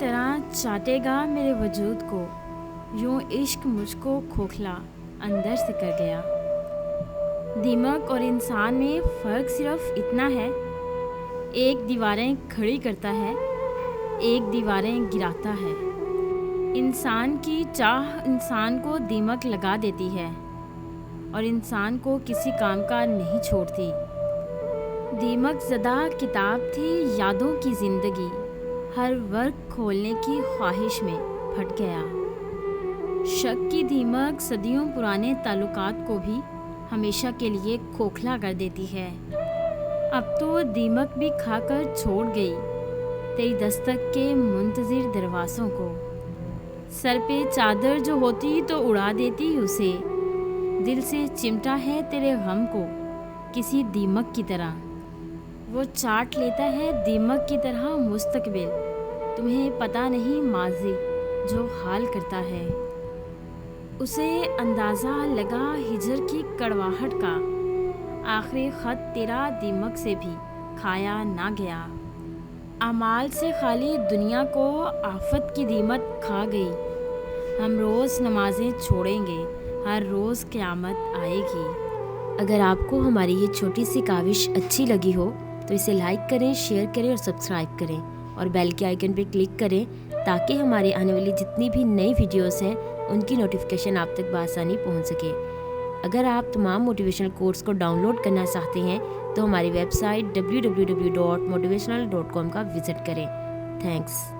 طرح چاٹے گا میرے وجود کو، یوں عشق مجھ کو کھوکھلا اندر سے کر گیا۔ دیمک اور انسان میں فرق صرف اتنا ہے، ایک دیواریں کھڑی کرتا ہے، ایک دیواریں گراتا ہے۔ انسان کی چاہ انسان کو دیمک لگا دیتی ہے اور انسان کو کسی کام کا نہیں چھوڑتی۔ دیمک زدہ کتاب تھی یادوں کی زندگی، ہر ورق کھولنے کی خواہش میں پھٹ گیا۔ شک کی دیمک صدیوں پرانے تعلقات کو بھی ہمیشہ کے لیے کھوکھلا کر دیتی ہے۔ اب تو دیمک بھی کھا کر چھوڑ گئی تیری دستک کے منتظر دروازوں کو۔ سر پہ چادر جو ہوتی تو اڑا دیتی اسے، دل سے چمٹا ہے تیرے غم کو کسی دیمک کی طرح۔ وہ چاٹ لیتا ہے دیمک کی طرح مستقبل، تمہیں پتہ نہیں ماضی جو حال کرتا ہے۔ اسے اندازہ لگا ہجر کی کڑواہٹ کا، آخری خط تیرا دیمک سے بھی کھایا نہ گیا۔ اعمال سے خالی دنیا کو آفت کی دیمک کھا گئی۔ ہم روز نمازیں چھوڑیں گے، ہر روز قیامت آئے گی۔ اگر آپ کو ہماری یہ چھوٹی سی کاوش اچھی لگی ہو تو اسے لائک کریں، شیئر کریں اور سبسکرائب کریں، اور بیل کے آئیکن پہ کلک کریں تاکہ ہمارے آنے والی جتنی بھی نئی ویڈیوز ہیں ان کی نوٹیفیکیشن آپ تک بآسانی پہنچ سکے۔ اگر آپ تمام موٹیویشنل کورس کو ڈاؤن لوڈ کرنا چاہتے ہیں تو ہماری ویب سائٹ www.motivational.com کا وزٹ کریں۔ تھینکس۔